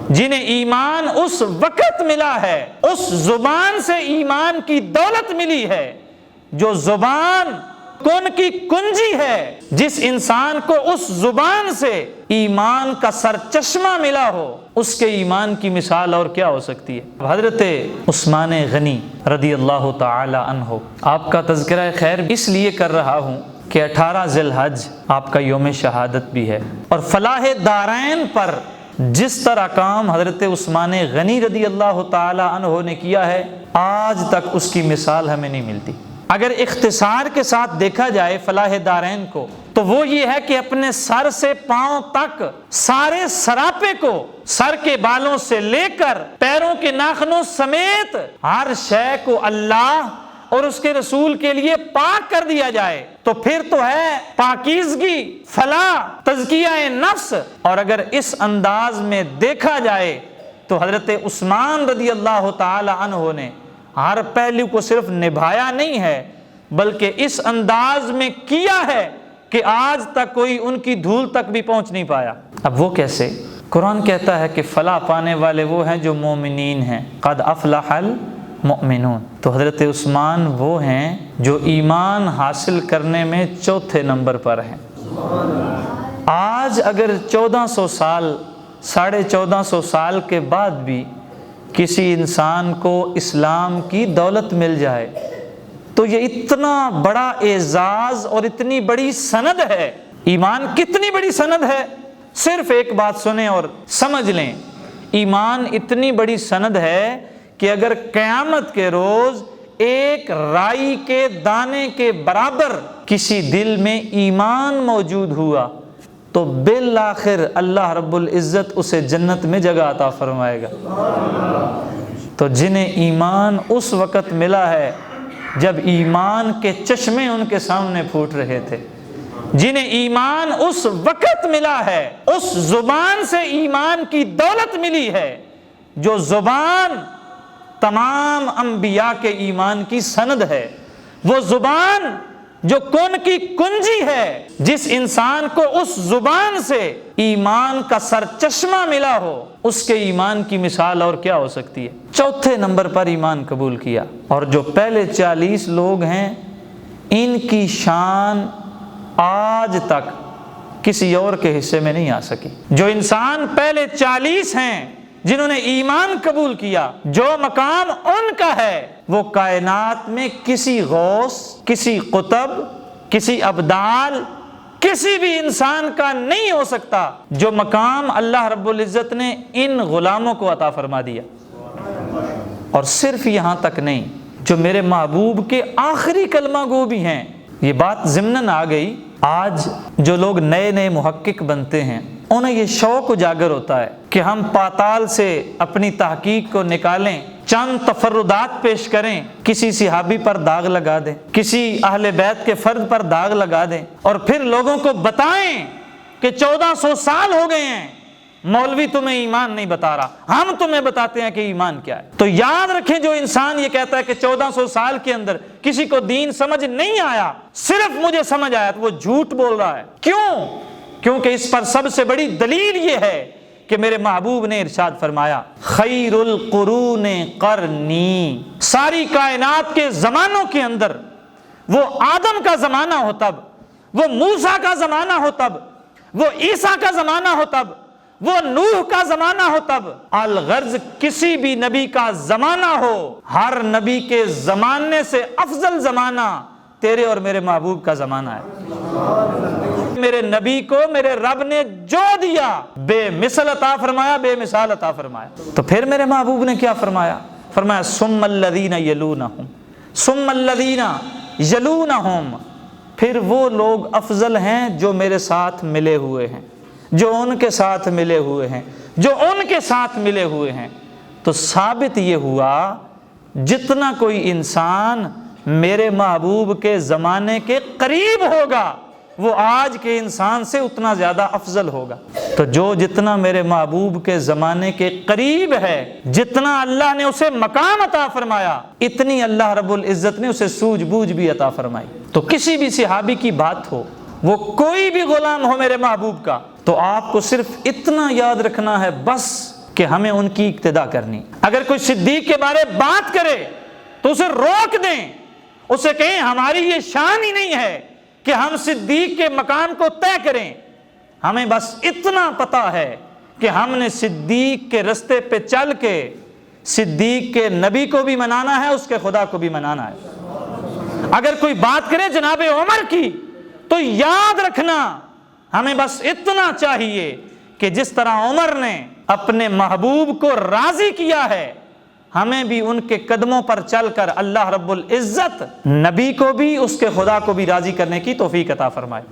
جنہیں ایمان اس وقت ملا ہے، اس زبان سے ایمان کی دولت ملی ہے جو زبان کن کی کنجی ہے۔ جس انسان کو اس زبان سے ایمان کا سرچشمہ ملا ہو، اس کے ایمان کی مثال اور کیا ہو سکتی ہے؟ حضرت عثمان غنی رضی اللہ تعالی عنہ، آپ کا تذکرہ خیر اس لیے کر رہا ہوں کہ 18 ذی الحج آپ کا یوم شہادت بھی ہے، اور فلاح دارین پر جس طرح کام حضرت عثمان غنی رضی اللہ تعالی عنہ نے کیا ہے، آج تک اس کی مثال ہمیں نہیں ملتی۔ اگر اختصار کے ساتھ دیکھا جائے فلاح دارین کو، تو وہ یہ ہے کہ اپنے سر سے پاؤں تک سارے سراپے کو، سر کے بالوں سے لے کر پیروں کے ناخنوں سمیت ہر شے کو اللہ اور اس کے رسول کے لیے پاک کر دیا جائے، تو پھر تو ہے پاکیزگی، فلاح، تزکیہ نفس۔ اور اگر اس انداز میں دیکھا جائے تو حضرت عثمان رضی اللہ تعالی عنہ نے ہر پہلو کو صرف نبھایا نہیں ہے، بلکہ اس انداز میں کیا ہے کہ آج تک کوئی ان کی دھول تک بھی پہنچ نہیں پایا۔ اب وہ کیسے؟ قرآن کہتا ہے کہ فلاح پانے والے وہ ہیں جو مومنین ہیں، قد افلح المؤمنون۔ تو حضرت عثمان وہ ہیں جو ایمان حاصل کرنے میں چوتھے نمبر پر ہیں۔ آج اگر 1400 سال، 1450 سال کے بعد بھی کسی انسان کو اسلام کی دولت مل جائے تو یہ اتنا بڑا اعزاز اور اتنی بڑی سند ہے۔ ایمان کتنی بڑی سند ہے، صرف ایک بات سنیں اور سمجھ لیں، ایمان اتنی بڑی سند ہے کہ اگر قیامت کے روز ایک رائی کے دانے کے برابر کسی دل میں ایمان موجود ہوا تو بالآخر اللہ رب العزت اسے جنت میں جگہ عطا فرمائے گا۔ تو جنہیں ایمان اس وقت ملا ہے جب ایمان کے چشمے ان کے سامنے پھوٹ رہے تھے، جنہیں ایمان اس وقت ملا ہے، اس زبان سے ایمان کی دولت ملی ہے جو زبان تمام انبیاء کے ایمان کی سند ہے، وہ زبان جو کون کی کنجی ہے۔ جس انسان کو اس زبان سے ایمان کا سرچشمہ ملا ہو، اس کے ایمان کی مثال اور کیا ہو سکتی ہے؟ چوتھے نمبر پر ایمان قبول کیا، اور جو پہلے 40 لوگ ہیں ان کی شان آج تک کسی اور کے حصے میں نہیں آ سکی۔ جو انسان پہلے 40 ہیں جنہوں نے ایمان قبول کیا، جو مقام ان کا ہے، وہ کائنات میں کسی غوث، کسی قطب، کسی ابدال، کسی بھی انسان کا نہیں ہو سکتا جو مقام اللہ رب العزت نے ان غلاموں کو عطا فرما دیا۔ اور صرف یہاں تک نہیں، جو میرے محبوب کے آخری کلمہ گو بھی ہیں۔ یہ بات ضمناً آ گئی، آج جو لوگ نئے نئے محقق بنتے ہیں انہیں یہ شوق اجاگر ہوتا ہے کہ ہم پاتال سے اپنی تحقیق کو نکالیں، چند تفردات پیش کریں، کسی صحابی پر داغ لگا دیں، کسی اہل بیت کے فرد پر داغ لگا دیں، اور پھر لوگوں کو بتائیں کہ 1400 سال ہو گئے ہیں، مولوی تمہیں ایمان نہیں بتا رہا، ہم تمہیں بتاتے ہیں کہ ایمان کیا ہے۔ تو یاد رکھیں، جو انسان یہ کہتا ہے کہ 1400 سال کے اندر کسی کو دین سمجھ نہیں آیا، صرف مجھے سمجھ آیا، تو وہ جھوٹ بول رہا ہے۔ کیوں؟ کیونکہ اس پر سب سے بڑی دلیل یہ ہے کہ میرے محبوب نے ارشاد فرمایا، خیر القرون قرنی، ساری کائنات کے زمانوں کے اندر وہ آدم کا زمانہ ہو تب، وہ موسیٰ کا زمانہ ہو تب، وہ عیسیٰ کا زمانہ ہو تب، وہ نوح کا زمانہ ہو تب، الغرض کسی بھی نبی کا زمانہ ہو، ہر نبی کے زمانے سے افضل زمانہ تیرے اور میرے محبوب کا زمانہ ہے۔ میرے نبی کو میرے رب نے جو دیا بے مثل عطا فرمایا، بے مثال عطا فرمایا۔ تو پھر میرے محبوب نے کیا فرمایا؟ فرمایا ثم الذین یلونہم، ثم الذین یلونہم، پھر وہ لوگ افضل ہیں جو میرے ساتھ ملے ہوئے ہیں، جو ان کے ساتھ ملے ہوئے ہیں، جو ان کے ساتھ ملے ہوئے ہیں۔ تو ثابت یہ ہوا جتنا کوئی انسان میرے محبوب کے زمانے کے قریب ہوگا وہ آج کے انسان سے اتنا زیادہ افضل ہوگا۔ تو جو جتنا میرے محبوب کے زمانے کے قریب ہے، جتنا اللہ نے اسے مقام عطا فرمایا، اتنی اللہ رب العزت نے اسے سوجھ بوجھ بھی عطا فرمائی۔ تو کسی بھی صحابی کی بات ہو، وہ کوئی بھی غلام ہو میرے محبوب کا، تو آپ کو صرف اتنا یاد رکھنا ہے بس کہ ہمیں ان کی اقتدا کرنی. اگر کوئی صدیق کے بارے بات کرے تو اسے روک دیں, اسے کہیں ہماری یہ شان ہی نہیں ہے کہ ہم صدیق کے مقام کو طے کریں, ہمیں بس اتنا پتہ ہے کہ ہم نے صدیق کے رستے پہ چل کے صدیق کے نبی کو بھی منانا ہے, اس کے خدا کو بھی منانا ہے. اگر کوئی بات کرے جناب عمر کی تو یاد رکھنا ہمیں بس اتنا چاہیے کہ جس طرح عمر نے اپنے محبوب کو راضی کیا ہے, ہمیں بھی ان کے قدموں پر چل کر اللہ رب العزت نبی کو بھی اس کے خدا کو بھی راضی کرنے کی توفیق عطا فرمائے.